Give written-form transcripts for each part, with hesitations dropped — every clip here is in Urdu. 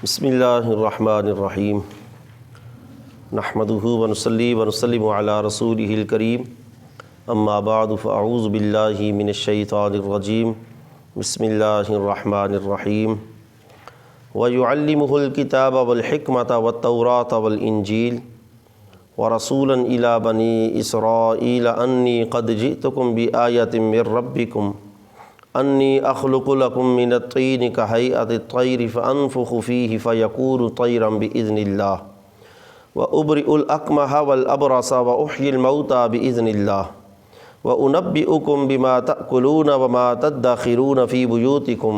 بسم اللہ الرحمن الرحیم نحمدہ ونصلی ونسلم علی رسولہ الکریم اما بعد فاعوذ باللہ من الشیطان الرجیم بسم اللہ الرحمن الرحیم وَيُعَلِّمُهُ الْكِتَابَ وَالْحِكْمَةَ وَالتَّوْرَاةَ وَالْإِنْجِيلَ وَرَسُولًا إِلَى بَنِي إِسْرَائِيلَ أَنِّي قَدْ جِئْتُكُمْ بِآيَةٍ مِّن رَّبِّكُمْ أَنِّي أَخْلُقُ لَكُم مِّنَ الطِّينِ كَهَيْئَةِ الطَّيْرِ فَأَنفُخُ فِيهِ فَيَكُونُ طَيْرًا بِإِذْنِ اللَّهِ وَأُبْرِئُ الْأَكْمَحَ وَالْأَبْرَصَ وَأُحْيِي الموتى بِإِذْنِ اللَّهِ وَأُنَبِّئُكُم بِمَا تَأْكُلُونَ وَمَا تَدَّخِرُونَ فِي بُيُوتِكُمْ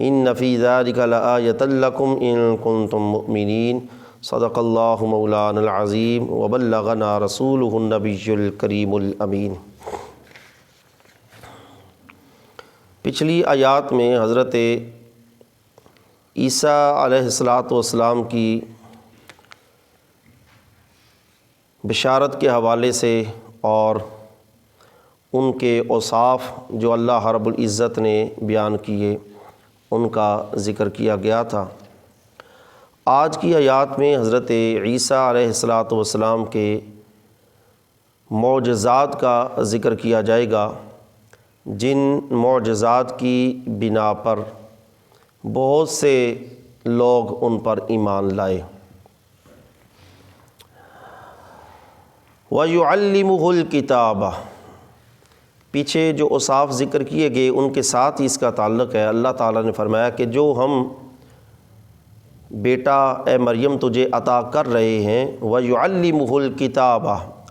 إِنَّ فِي ذَلِكَ لَآيَةً لَكُمْ إِن كُنتُم مُّؤْمِنِينَ صدق اللہ مولانا العظیم وبلغنا رسولہ النبی الکریم الامین۔ پچھلی آیات میں حضرت عیسیٰ علیہ السلام کی بشارت کے حوالے سے اور ان کے اوصاف جو اللہ رب العزت نے بیان کیے ان کا ذکر کیا گیا تھا۔ آج کی آیات میں حضرت عیسیٰ علیہ السلام کے معجزات کا ذکر کیا جائے گا، جن معجزات کی بنا پر بہت سے لوگ ان پر ایمان لائے۔ وَيُعَلِّمُهُ الْكِتَابَ، پیچھے جو اوصاف ذکر کیے گئے ان کے ساتھ ہی اس کا تعلق ہے۔ اللہ تعالیٰ نے فرمایا کہ جو ہم بیٹا اے مریم تجھے عطا کر رہے ہیں، وَيُعَلِّمُهُ الْكِتَابَ،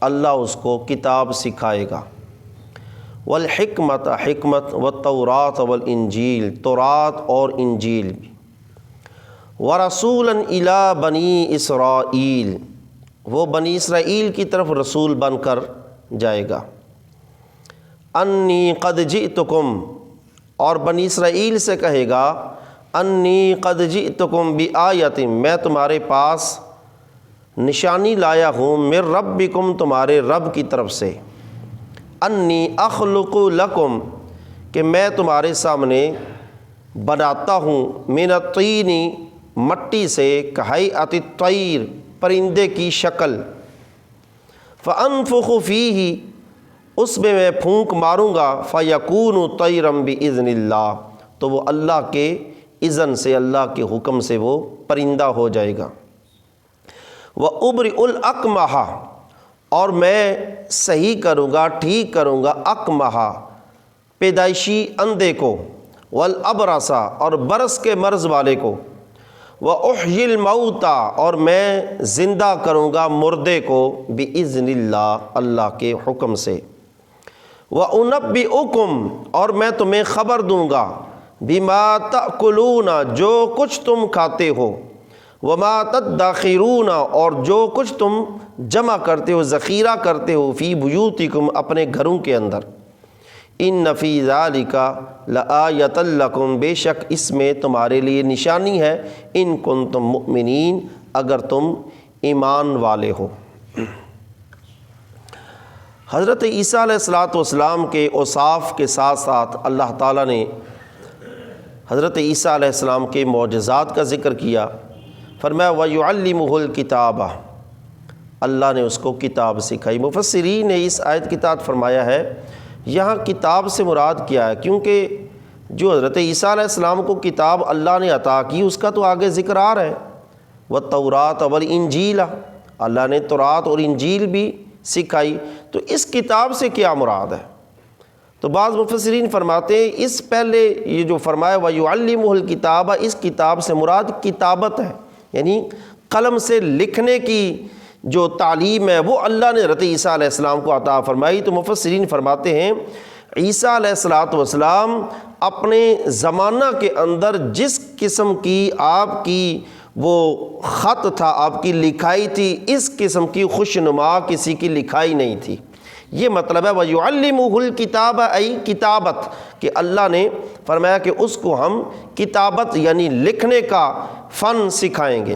اللہ اس کو کتاب سکھائے گا، والحکمت، حکمت، والتوراۃ والانجیل، تورات اور انجیل بھی، ورسولا الی بنی اسرائیل، وہ بنی اسرائیل کی طرف رسول بن کر جائے گا۔ انی قد جئتکم، اور بنی اسرائیل سے کہے گا انی قد جئتکم بآیۃ، میں تمہارے پاس نشانی لایا ہوں، من ربکم، تمہارے رب کی طرف سے، انی اخلق لکم، کہ میں تمہارے سامنے بناتا ہوں، من الطین، مٹی سے، کہیئۃ الطیر، پرندے کی شکل، فانفخ فیہ، اس میں میں پھونک ماروں گا، فیکون طیرا باذن اللہ، تو وہ اللہ کے اذن سے، اللہ کے حکم سے وہ پرندہ ہو جائے گا۔ وَأُبْرِئُ الْأَكْمَحَ، اور میں صحیح کروں گا، ٹھیک کروں گا، اکمحہ، پیدائشی اندھے کو، والابرص، اور برس کے مرض والے کو، وَأُحْيِي الْمَوْتَى، اور میں زندہ کروں گا مردے کو، بِإِذْنِ اللہ، اللہ کے حکم سے، وَأُنَبِّئُكُمْ، اور میں تمہیں خبر دوں گا، بِمَا تَأْكُلُونَ، جو کچھ تم کھاتے ہو، وَمَا تَدَّخِرُونَ، اور جو کچھ تم جمع کرتے ہو، ذخیرہ کرتے ہو، فی بیوتکم، اپنے گھروں کے اندر، ان فی ذالک لآیۃ لکم، بے شک اس میں تمہارے لیے نشانی ہے، ان کنتم مؤمنین، اگر تم ایمان والے ہو۔ حضرت عیسیٰ علیہ السلام کے اوصاف کے ساتھ ساتھ اللہ تعالیٰ نے حضرت عیسیٰ علیہ السلام کے معجزات کا ذکر کیا۔ فرمایا وَيُعَلِّمُهُ الْكِتَابَ، اللہ نے اس کو کتاب سکھائی۔ مفسرین نے اس آیت کے تحت فرمایا ہے یہاں کتاب سے مراد کیا ہے، کیونکہ جو حضرت عیسیٰ علیہ السلام کو کتاب اللہ نے عطا کی اس کا تو آگے ذکر آ رہا ہے، وَالتَّوْرَاةَ وَالْإِنْجِيلَ، اللہ نے تورات اور انجیل بھی سکھائی، تو اس کتاب سے کیا مراد ہے؟ تو بعض مفسرین فرماتے ہیں اس پہلے یہ جو فرمایا وَيُعَلِّمُهُ الْكِتَابَ، اس کتاب سے مراد کتابت ہے، یعنی قلم سے لکھنے کی جو تعلیم ہے وہ اللہ نے حضرت عیسیٰ علیہ السلام کو عطا فرمائی۔ تو مفسرین فرماتے ہیں عیسیٰ علیہ السلام اپنے زمانہ کے اندر جس قسم کی آپ کی وہ خط تھا، آپ کی لکھائی تھی، اس قسم کی خوشنما کسی کی لکھائی نہیں تھی۔ یہ مطلب ہے وَيُعَلِّمُهُ الْكِتَابَ، ای کتابت، کہ اللہ نے فرمایا کہ اس کو ہم کتابت یعنی لکھنے کا فن سکھائیں گے۔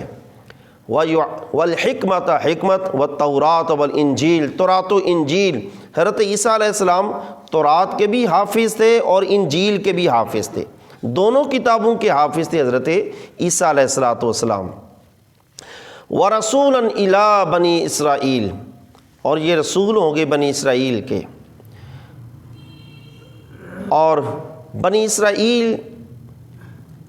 والحکمت، حکمت، والتوراۃ والانجیل، تورات و انجیل، حضرت عیسیٰ علیہ السلام تورات کے بھی حافظ تھے اور انجیل کے بھی حافظ تھے۔ دونوں کتابوں کے حافظ تھے حضرت عیسیٰ علیہ الصلوۃ والسلام۔ وَرَسُولًا إِلَىٰ بنی اسرائیل، اور یہ رسول ہوں گے بنی اسرائیل کے۔ اور بنی اسرائیل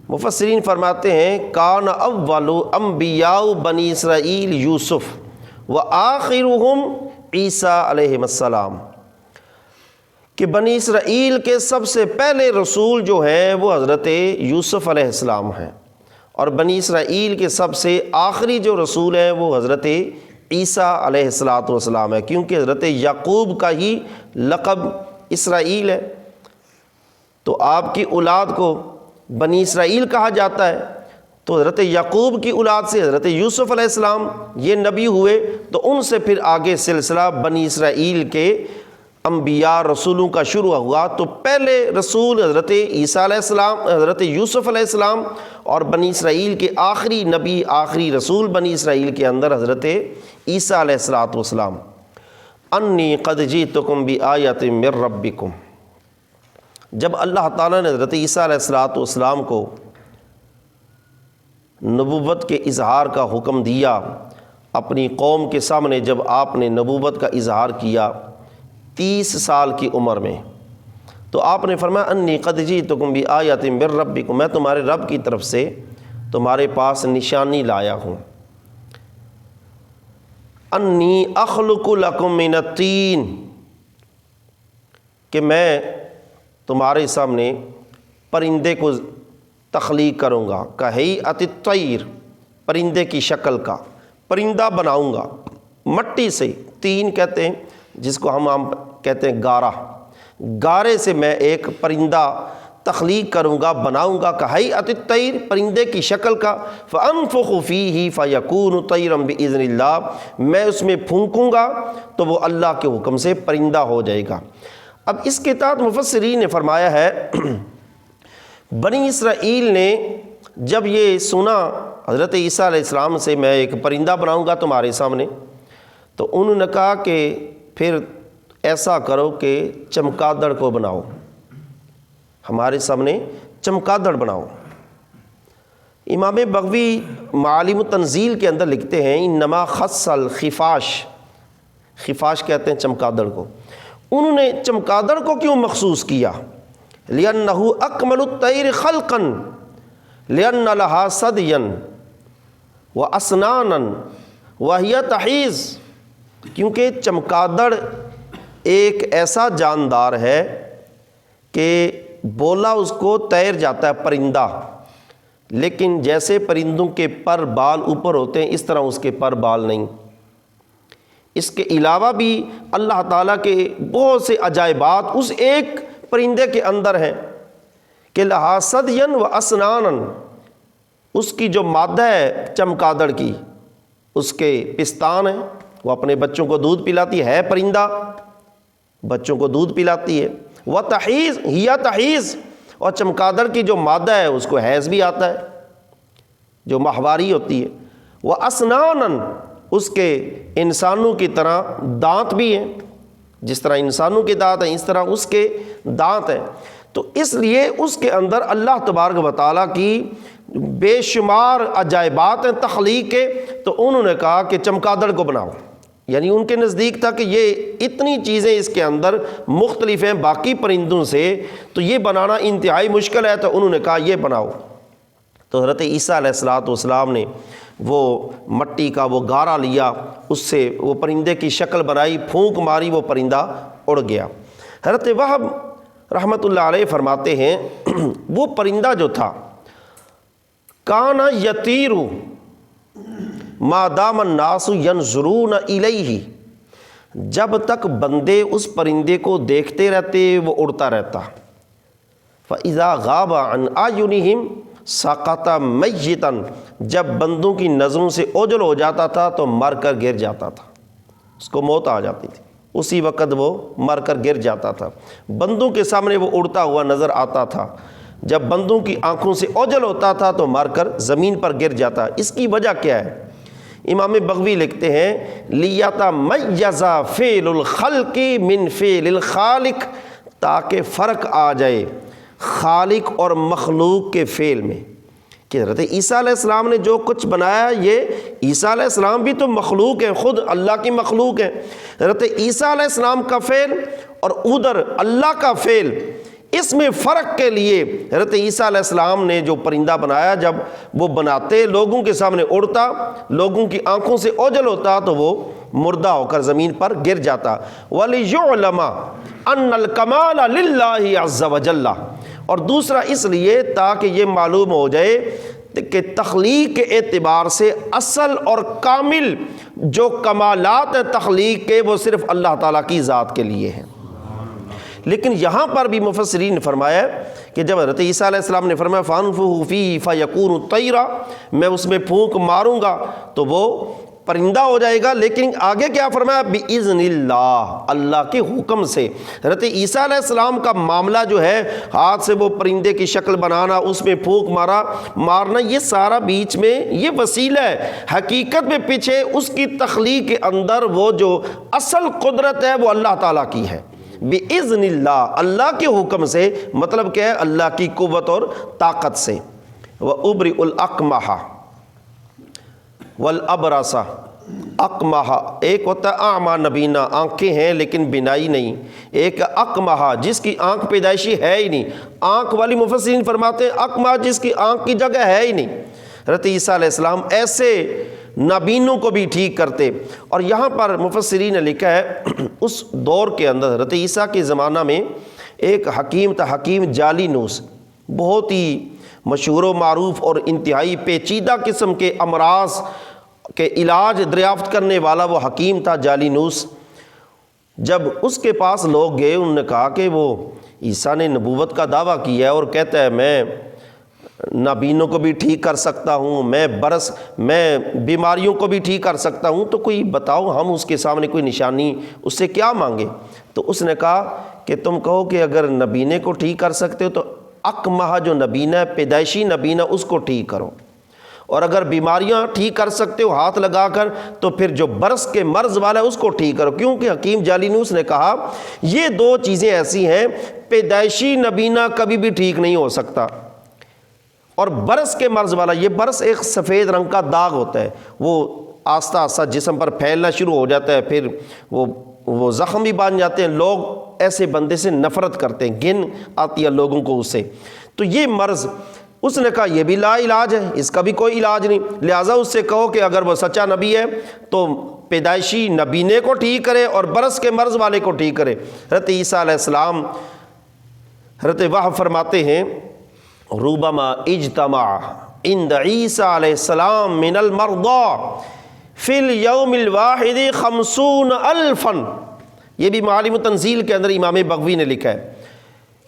مفسرین فرماتے ہیں کان اول انبیاء بنی اسرائیل یوسف وآخرهم عیسیٰ علیہ السلام، کہ بنی اسرائیل کے سب سے پہلے رسول جو ہیں وہ حضرت یوسف علیہ السلام ہیں، اور بنی اسرائیل کے سب سے آخری جو رسول ہیں وہ حضرت عیسیٰ علیہ السلام ہے، کیونکہ حضرت یعقوب کا ہی لقب اسرائیل ہے، تو آپ کی اولاد کو بنی اسرائیل کہا جاتا ہے۔ تو حضرت یعقوب کی اولاد سے حضرت یوسف علیہ السلام یہ نبی ہوئے، تو ان سے پھر آگے سلسلہ بنی اسرائیل کے انبیاء رسولوں کا شروع ہوا۔ تو پہلے رسول حضرت عیسیٰ علیہ السلام، حضرت یوسف علیہ السلام، اور بنی اسرائیل کے آخری نبی، آخری رسول بنی اسرائیل کے اندر حضرت عیسیٰ علیہ السلام۔ انی قد جئتکم بآیۃ من ربکم، جب اللہ تعالیٰ نے حضرت عیسیٰ علیہ السلام کو نبوت کے اظہار کا حکم دیا، اپنی قوم کے سامنے جب آپ نے نبوت کا اظہار کیا 30 سال کی عمر میں، تو آپ نے فرمایا انی قد جئتکم بآیۃ من ربکم، میں تمہارے رب کی طرف سے تمہارے پاس نشانی لایا ہوں۔ انی اخلق لکم من الطین، کہ میں تمہارے سامنے پرندے کو تخلیق کروں گا، کہیئۃ الطیر، پرندے کی شکل کا پرندہ بناؤں گا مٹی سے، تین کہتے ہیں جس کو ہم عام کہتے ہیں گارا، گارے سے میں ایک پرندہ تخلیق کروں گا، بناؤں گا، کہیئۃ الطیر، پرندے کی شکل کا، فانفخ فیہ فیکون طیرا باذن اللہ، میں اس میں پھونکوں گا تو وہ اللہ کے حکم سے پرندہ ہو جائے گا۔ اب اس کے تحت مفسرین نے فرمایا ہے بنی اسرائیل نے جب یہ سنا حضرت عیسیٰ علیہ السلام سے میں ایک پرندہ بناؤں گا تمہارے سامنے، تو انہوں نے کہا کہ پھر ایسا کرو کہ چمگادڑ کو بناؤ، ہمارے سامنے چمگادڑ بناؤ۔ امام بغوی معالم التنزیل کے اندر لکھتے ہیں انما خص الخفاش، خفاش کہتے ہیں چمگادڑ کو، انہوں نے چمگادڑ کو کیوں مخصوص کیا؟ لِأَنَّهُ أَكْمَلُ الطَّيْرِ خَلْقًا لِأَنَّ لَهَا صَدْيًا وَأَسْنَانًا وَهِيَ تَحِيزُ، کیونکہ چمگادڑ ایک ایسا جاندار ہے کہ بولا اس کو تیر جاتا ہے پرندہ، لیکن جیسے پرندوں کے پر بال اوپر ہوتے ہیں اس طرح اس کے پر بال نہیں۔ اس کے علاوہ بھی اللہ تعالیٰ کے بہت سے عجائبات اس ایک پرندے کے اندر ہیں کہ لہا صدیاً و اسناناً، اس کی جو مادہ ہے چمگادڑ کی، اس کے پستان ہیں، وہ اپنے بچوں کو دودھ پلاتی ہے، پرندہ بچوں کو دودھ پلاتی ہے، وہ تحیز ہی تحیز، اور چمگادڑ کی جو مادہ ہے اس کو حیض بھی آتا ہے جو ماہواری ہوتی ہے، وہ اسناناً، اس کے انسانوں کی طرح دانت بھی ہیں، جس طرح انسانوں کے دانت ہیں اس طرح اس کے دانت ہیں۔ تو اس لیے اس کے اندر اللہ تبارک و تعالیٰ کی بے شمار عجائبات ہیں تخلیق کے، تو انہوں نے کہا کہ چمگادڑ کو بناؤ، یعنی ان کے نزدیک تھا کہ یہ اتنی چیزیں اس کے اندر مختلف ہیں باقی پرندوں سے، تو یہ بنانا انتہائی مشکل ہے، تو انہوں نے کہا یہ بناؤ۔ تو حضرت عیسیٰ علیہ السلام نے وہ مٹی کا وہ گارا لیا، اس سے وہ پرندے کی شکل بنائی، پھونک ماری، وہ پرندہ اڑ گیا۔ حضرت وہب رحمۃ اللہ علیہ فرماتے ہیں وہ پرندہ جو تھا کان یطیر ما دام الناس ينظرون الیہ، جب تک بندے اس پرندے کو دیکھتے رہتے وہ اڑتا رہتا، فاذا غاب عن اعینہم سقط میتا، جب بندوں کی نظروں سے اوجھل ہو جاتا تھا تو مر کر گر جاتا تھا، اس کو موت آ جاتی تھی، اسی وقت وہ مر کر گر جاتا تھا۔ بندوں کے سامنے وہ اڑتا ہوا نظر آتا تھا، جب بندوں کی آنکھوں سے اوجھل ہوتا تھا تو مر کر زمین پر گر جاتا۔ اس کی وجہ کیا ہے؟ امام بغوی لکھتے ہیں لیتمیز فعل الخلق من فعل الخالق، تاکہ فرق آ جائے خالق اور مخلوق کے فعل میں کہ حضرت عیسیٰ علیہ السلام نے جو کچھ بنایا، یہ عیسیٰ علیہ السلام بھی تو مخلوق ہیں، خود اللہ کی مخلوق ہیں۔ حضرت عیسیٰ علیہ السلام کا فعل اور ادھر اللہ کا فعل، اس میں فرق کے لیے حضرت عیسیٰ علیہ السلام نے جو پرندہ بنایا، جب وہ بناتے لوگوں کے سامنے اڑتا، لوگوں کی آنکھوں سے اوجھل ہوتا تو وہ مردہ ہو کر زمین پر گر جاتا۔ وَلِيُعْلَمَ أَنَّ الْكَمَالَ لِلَّهِ عَزَّ وَجَلَّ، اور دوسرا اس لیے تاکہ یہ معلوم ہو جائے کہ تخلیق کے اعتبار سے اصل اور کامل جو کمالات ہیں تخلیق کے، وہ صرف اللہ تعالیٰ کی ذات کے لیے ہیں۔ لیکن یہاں پر بھی مفسرین نے فرمایا کہ جب حضرت عیسیٰ علیہ السلام نے فرمایا فَأَنفُخُ فِيهِ فَيَكُونُ طَيْرًا، میں اس میں پھونک ماروں گا تو وہ پرندہ ہو جائے گا، لیکن آگے کیا فرمایا؟ بِإِذْنِ اللَّهِ، اللہ کے حکم سے۔ حضرت عیسیٰ علیہ السلام کا معاملہ جو ہے، ہاتھ سے وہ پرندے کی شکل بنانا، اس میں پھونک مارنا، یہ سارا بیچ میں یہ وسیلہ ہے، حقیقت میں پیچھے اس کی تخلیق کے اندر وہ جو اصل قدرت ہے وہ اللہ تعالیٰ کی ہے۔ بِإِذْنِ اللَّهِ، اللہ کے حکم سے، مطلب کیا ہے؟ اللہ کی قوت اور طاقت سے۔ وَأُبْرِئُ الْأَكْمَحَ والابرص، اقمہ ایک ہوتا ہے اعمیٰ نبینا، آنکھیں ہیں لیکن بینائی نہیں، ایک اقمہ جس کی آنکھ پیدائشی ہے ہی نہیں، آنکھ والی مفسرین فرماتے ہیں اقمہ جس کی آنکھ کی جگہ ہے ہی نہیں۔ حضرت عیسیٰ علیہ السلام ایسے نابینوں کو بھی ٹھیک کرتے۔ اور یہاں پر مفسرین نے لکھا ہے اس دور کے اندر حضرت عیسیٰ کے زمانہ میں ایک حکیم تھا، حکیم جالینوس، بہت ہی مشہور و معروف اور انتہائی پیچیدہ قسم کے امراض کے علاج دریافت کرنے والا وہ حکیم تھا جالینوس۔ جب اس کے پاس لوگ گئے، انہوں نے کہا کہ وہ عیسیٰ نے نبوت کا دعویٰ کیا ہے اور کہتا ہے میں نابینوں کو بھی ٹھیک کر سکتا ہوں، میں بیماریوں کو بھی ٹھیک کر سکتا ہوں، تو کوئی بتاؤ ہم اس کے سامنے کوئی نشانی اس سے کیا مانگے؟ تو اس نے کہا کہ تم کہو کہ اگر نبینے کو ٹھیک کر سکتے ہو تو اقمہ جو نبینہ ہے، پیدائشی نبینہ، اس کو ٹھیک کرو، اور اگر بیماریاں ٹھیک کر سکتے ہو ہاتھ لگا کر تو پھر جو برس کے مرض والا ہے اس کو ٹھیک کرو، کیونکہ حکیم جالینوس نے کہا یہ دو چیزیں ایسی ہیں، پیدائشی نبینہ کبھی بھی ٹھیک نہیں ہو سکتا، اور برس کے مرض والا، یہ برس ایک سفید رنگ کا داغ ہوتا ہے، وہ آہستہ آہستہ جسم پر پھیلنا شروع ہو جاتا ہے، پھر وہ زخم بھی بن جاتے ہیں، لوگ ایسے بندے سے نفرت کرتے ہیں، گھن آتی ہے لوگوں کو اس سے۔ تو یہ مرض اس نے کہا یہ بھی لا علاج ہے، اس کا بھی کوئی علاج نہیں، لہٰذا اس سے کہو کہ اگر وہ سچا نبی ہے تو پیدائشی نبینے کو ٹھیک کرے اور برس کے مرض والے کو ٹھیک کرے۔ حضرت عیسیٰ علیہ السلام، حضرت وہب فرماتے ہیں ربما اجتمع عند عیسیٰ علیہ السلام من المرضى فی الیوم الواحد 50,000، یہ بھی معالم تنزیل کے اندر امام بغوی نے لکھا ہے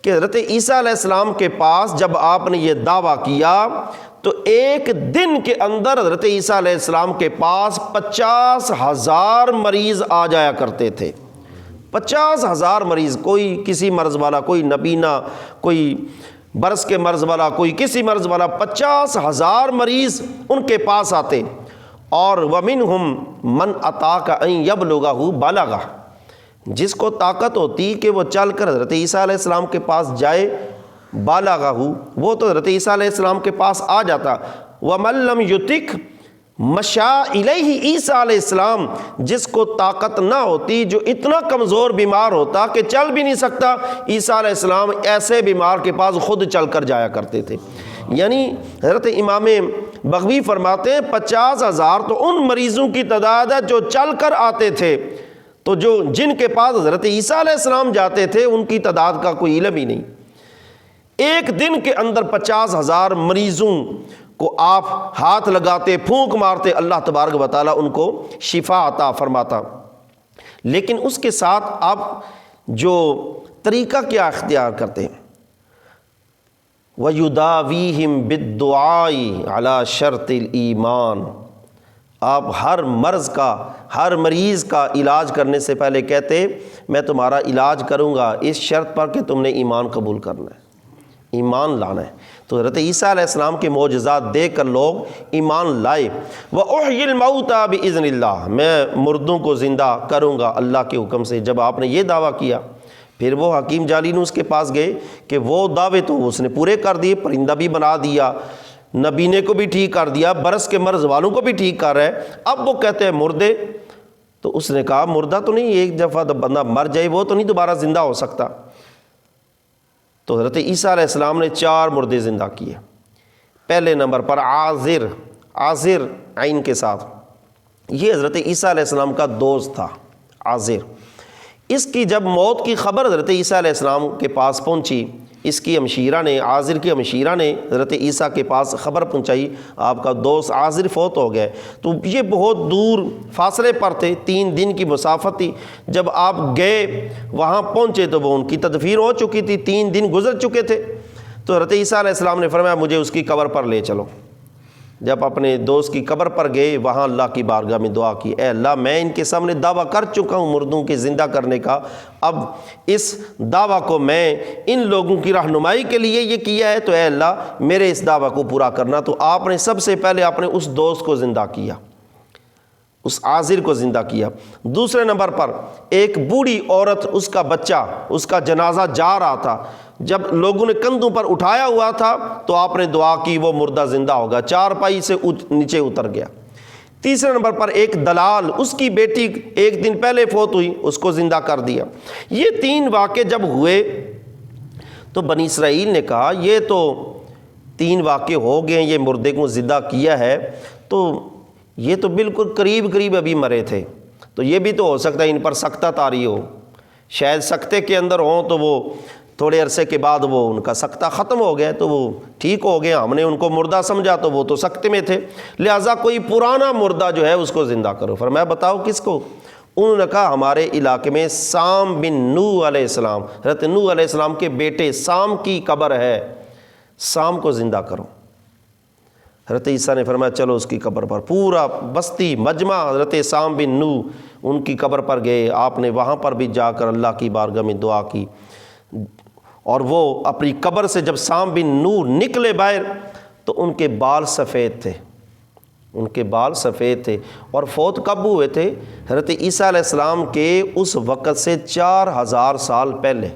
کہ حضرت عیسیٰ علیہ السلام کے پاس جب آپ نے یہ دعویٰ کیا تو ایک دن کے اندر حضرت عیسیٰ علیہ السلام کے پاس 50,000 مریض آ جایا کرتے تھے۔ 50,000 مریض، کوئی کسی مرض والا، کوئی نبینا، کوئی برس کے مرض والا، کوئی کسی مرض والا، 50,000 مریض ان کے پاس آتے۔ اور وَمِنْهُمْ مَنْ أَتَاكَ أَنْ يَبْلُغَهُ بَلَغَ، جس کو طاقت ہوتی کہ وہ چل کر حضرت عیسیٰ علیہ السلام کے پاس جائے، بالغہ، وہ تو حضرت عیسیٰ علیہ السلام کے پاس آ جاتا۔ وَمَن لَّمْ يُطِقْ مشا الیہ عیسیٰ علیہ السلام، جس کو طاقت نہ ہوتی، جو اتنا کمزور بیمار ہوتا کہ چل بھی نہیں سکتا، عیسیٰ علیہ السلام ایسے بیمار کے پاس خود چل کر جایا کرتے تھے۔ یعنی حضرت امام بغوی فرماتے ہیں 50,000 تو ان مریضوں کی تعداد ہے جو چل کر آتے تھے، تو جن کے پاس حضرت عیسیٰ علیہ السلام جاتے تھے ان کی تعداد کا کوئی علم ہی نہیں۔ ایک دن کے اندر 50,000 مریضوں کو آپ ہاتھ لگاتے، پھونک مارتے، اللہ تبارک و تعالیٰ ان کو شفا عطا فرماتا۔ لیکن اس کے ساتھ آپ جو طریقہ کیا اختیار کرتے ہیں، وَيُدَاوِيهِمْ بِالدُّعَاءِ عَلَى شَرْطِ الْإِيمَانِ، آپ ہر مرض کا، ہر مریض کا علاج کرنے سے پہلے کہتے میں تمہارا علاج کروں گا اس شرط پر کہ تم نے ایمان قبول کرنا ہے، ایمان لانا ہے۔ تو حضرت عیسیٰ علیہ السلام کے معجزات دیکھ کر لوگ ایمان لائے۔ وَأُحْيِي الْمَوْتَى بِإِذْنِ اللَّهِ، میں مردوں کو زندہ کروں گا اللہ کے حکم سے۔ جب آپ نے یہ دعویٰ کیا پھر وہ حکیم جالینوس کے پاس گئے کہ وہ دعوے تو اس نے پورے کر دیے، پرندہ بھی بنا دیا، نبینے کو بھی ٹھیک کر دیا، برس کے مرض والوں کو بھی ٹھیک کر رہا ہے، اب وہ کہتے ہیں مردے۔ تو اس نے کہا مردہ تو نہیں، ایک دفعہ بندہ مر جائے وہ تو نہیں دوبارہ زندہ ہو سکتا۔ تو حضرت عیسیٰ علیہ السلام نے 4 مردے زندہ کیے۔ پہلے نمبر پر عازر، عازر عین کے ساتھ، یہ حضرت عیسیٰ علیہ السلام کا دوست تھا عازر۔ اس کی جب موت کی خبر حضرت عیسیٰ علیہ السلام کے پاس پہنچی، اس کی ہمشیرہ نے، عازر کی ہمشیرہ نے حضرت عیسیٰ کے پاس خبر پہنچائی آپ کا دوست عازر فوت ہو گئے۔ تو یہ بہت دور فاصلے پر تھے، 3 دن کی مسافت تھی۔ جب آپ گئے وہاں پہنچے تو وہ ان کی تدفین ہو چکی تھی، 3 دن گزر چکے تھے۔ تو حضرت عیسیٰ علیہ السلام نے فرمایا مجھے اس کی قبر پر لے چلو۔ جب اپنے دوست کی قبر پر گئے، وہاں اللہ کی بارگاہ میں دعا کی، اے اللہ میں ان کے سامنے دعویٰ کر چکا ہوں مردوں کے زندہ کرنے کا، اب اس دعویٰ کو میں ان لوگوں کی رہنمائی کے لیے یہ کیا ہے، تو اے اللہ میرے اس دعویٰ کو پورا کرنا۔ تو آپ نے سب سے پہلے اپنے اس دوست کو زندہ کیا، اس عازر کو زندہ کیا۔ دوسرے نمبر پر ایک بوڑھی عورت، اس کا بچہ، اس کا جنازہ جا رہا تھا، جب لوگوں نے کندھوں پر اٹھایا ہوا تھا تو آپ نے دعا کی وہ مردہ زندہ ہوگا، 4 پائی سے نیچے اتر گیا۔ تیسرے نمبر پر ایک دلال، اس کی بیٹی 1 دن پہلے فوت ہوئی، اس کو زندہ کر دیا۔ یہ 3 واقعے جب ہوئے تو بنی اسرائیل نے کہا یہ تو 3 واقعے ہو گئے، یہ مردے کو زندہ کیا ہے تو یہ تو بالکل قریب ابھی مرے تھے، تو یہ بھی تو ہو سکتا ہے ان پر سکتہ طاری ہو، شاید سکتے کے اندر ہوں تو وہ تھوڑے عرصے کے بعد وہ ان کا سکتہ ختم ہو گیا تو وہ ٹھیک ہو گیا، ہم نے ان کو مردہ سمجھا تو وہ تو سکتے میں تھے، لہٰذا کوئی پرانا مردہ جو ہے اس کو زندہ کرو۔ فرمایا بتاؤ کس کو؟ انہوں نے کہا ہمارے علاقے میں سام بن نوح علیہ السلام، حضرت نوح علیہ السلام کے بیٹے سام کی قبر ہے، سام کو زندہ کرو۔ حضرت عیسیٰ نے فرمایا چلو اس کی قبر پر، پورا بستی مجمع حضرت سام بن نوح ان کی قبر پر گئے، آپ نے وہاں پر بھی جا کر اللہ کی بارگاہ میں دعا کی، اور وہ اپنی قبر سے جب سام بن نوح نکلے باہر تو ان کے بال سفید تھے، ان کے بال سفید تھے، اور فوت کب ہوئے تھے؟ حضرت عیسیٰ علیہ السلام کے اس وقت سے 4000 سال پہلے،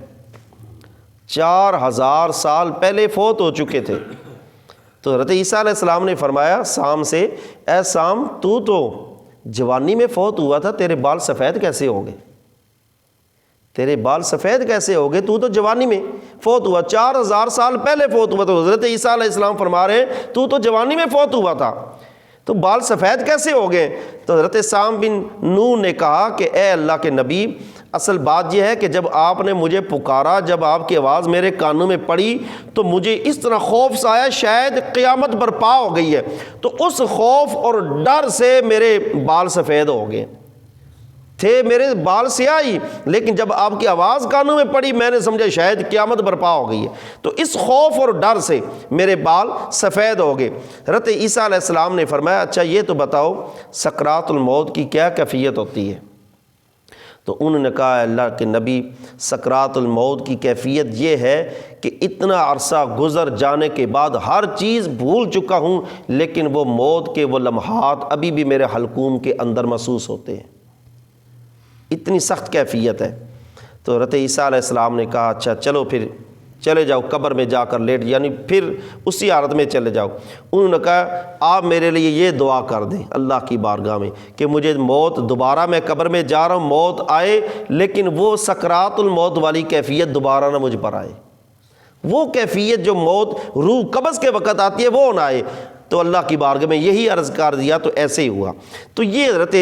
4000 سال پہلے فوت ہو چکے تھے۔ تو حضرت عیسیٰ علیہ السلام نے فرمایا سام سے، اے سام تو جوانی میں فوت ہوا تھا، تیرے بال سفید کیسے ہو گئے؟ تیرے بال سفید کیسے ہو گئے؟ تو جوانی میں فوت ہوا، 4000 سال پہلے فوت ہوا۔ تو حضرت عیسیٰ علیہ السلام فرما رہے ہیں تو جوانی میں فوت ہوا تھا، تو بال سفید کیسے ہو گئے؟ تو حضرت سام بن نوح نے کہا کہ اے اللہ کے نبی، اصل بات یہ ہے کہ جب آپ نے مجھے پکارا، جب آپ کی آواز میرے کانوں میں پڑی تو مجھے اس طرح خوف سا آیا شاید قیامت برپا ہو گئی ہے، تو اس خوف اور ڈر سے میرے بال سفید ہو گئے تھے، میرے بال سیاہ ہی، لیکن جب آپ کی آواز کانوں میں پڑی میں نے سمجھا شاید قیامت برپا ہو گئی ہے، تو اس خوف اور ڈر سے میرے بال سفید ہو گئے۔ حضرت عیسیٰ علیہ السلام نے فرمایا اچھا یہ تو بتاؤ سکرات الموت کی کیا کیفیت ہوتی ہے؟ تو انہوں نے کہا اللہ کے نبی، سکرات الموت کی کیفیت یہ ہے کہ اتنا عرصہ گزر جانے کے بعد ہر چیز بھول چکا ہوں، لیکن وہ موت کے وہ لمحات ابھی بھی میرے حلقوم کے اندر محسوس ہوتے ہیں، اتنی سخت کیفیت ہے۔ تو حضرت عیسیٰ علیہ السلام نے کہا اچھا چلو پھر چلے جاؤ قبر میں جا کر لیٹ، یعنی پھر اسی حالت میں چلے جاؤ۔ انہوں نے کہا آپ میرے لیے یہ دعا کر دیں اللہ کی بارگاہ میں کہ مجھے موت دوبارہ، میں قبر میں جا رہا ہوں، موت آئے لیکن وہ سکرات الموت والی کیفیت دوبارہ نہ مجھ پر آئے، وہ کیفیت جو موت روح قبض کے وقت آتی ہے وہ نہ آئے۔ تو اللہ کی بارگاہ میں یہی عرض کر دیا تو ایسے ہی ہوا۔ تو یہ حضرت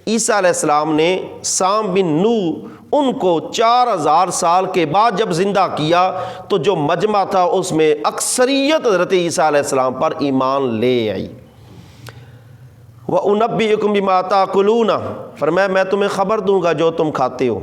عیسیٰ علیہ السلام نے سام بن نوح ان کو 4000 سال کے بعد جب زندہ کیا تو جو مجمع تھا اس میں اکثریت حضرت عیسیٰ علیہ السلام پر ایمان لے آئی۔ وَأُنَبِّئُكُم بِمَا تَأْكُلُونَ، فرمایا میں تمہیں خبر دوں گا جو تم کھاتے ہو،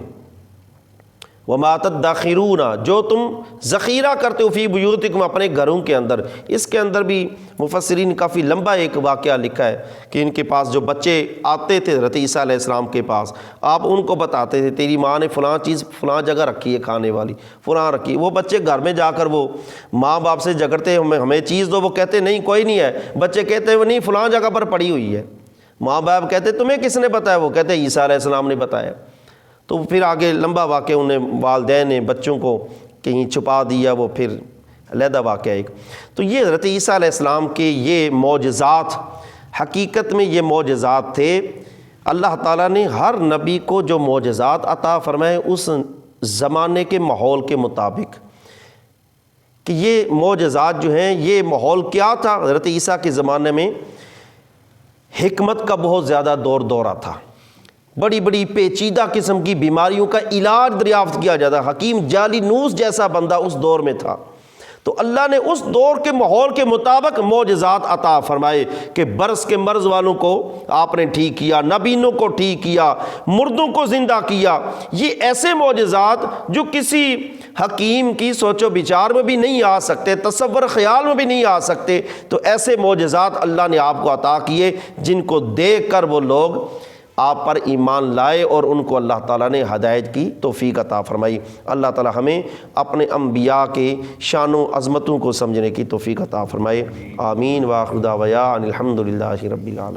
وَمَا تَدَّخِرُونَ، جو تم ذخیرہ کرتے ہو، فی بیوتکم، اپنے گھروں کے اندر۔ اس کے اندر بھی مفسرین کافی لمبا ایک واقعہ لکھا ہے کہ ان کے پاس جو بچے آتے تھے حضرت عیسیٰ علیہ السلام کے پاس، آپ ان کو بتاتے تھے تیری ماں نے فلاں چیز فلاں جگہ رکھی ہے کھانے والی، فلاں رکھی ہے۔ وہ بچے گھر میں جا کر وہ ماں باپ سے جھگڑتے ہمیں چیز دو، وہ کہتے نہیں کوئی نہیں ہے، بچے کہتے ہیں وہ نہیں فلاں جگہ پر پڑی ہوئی ہے، ماں باپ کہتے تمہیں کس نے بتایا؟ وہ کہتے عیسیٰ علیہ السلام نے بتایا۔ تو پھر آگے لمبا واقعہ، انہیں والدین نے بچوں کو کہیں چھپا دیا، وہ پھر علیحدہ واقعہ ایک۔ تو یہ حضرت عیسیٰ علیہ السلام کے یہ معجزات، حقیقت میں یہ معجزات تھے۔ اللہ تعالیٰ نے ہر نبی کو جو معجزات عطا فرمائے اس زمانے کے ماحول کے مطابق، کہ یہ معجزات جو ہیں، یہ ماحول کیا تھا حضرت عیسیٰ کے زمانے میں؟ حکمت کا بہت زیادہ دورہ تھا، بڑی بڑی پیچیدہ قسم کی بیماریوں کا علاج دریافت کیا جاتا۔ حکیم جالینوس جیسا بندہ اس دور میں تھا، تو اللہ نے اس دور کے ماحول کے مطابق معجزات عطا فرمائے کہ برس کے مرض والوں کو آپ نے ٹھیک کیا، نابینوں کو ٹھیک کیا، مردوں کو زندہ کیا۔ یہ ایسے معجزات جو کسی حکیم کی سوچ و بچار میں بھی نہیں آ سکتے، تصور خیال میں بھی نہیں آ سکتے، تو ایسے معجزات اللہ نے آپ کو عطا کیے جن کو دیکھ کر وہ لوگ آپ پر ایمان لائے اور ان کو اللہ تعالیٰ نے ہدایت کی توفیق عطا فرمائی۔ اللہ تعالیٰ ہمیں اپنے انبیاء کے شان و عظمتوں کو سمجھنے کی توفیق عطا فرمائے۔ آمین۔ وآخر دعوانا ان الحمد للہ رب العالمین۔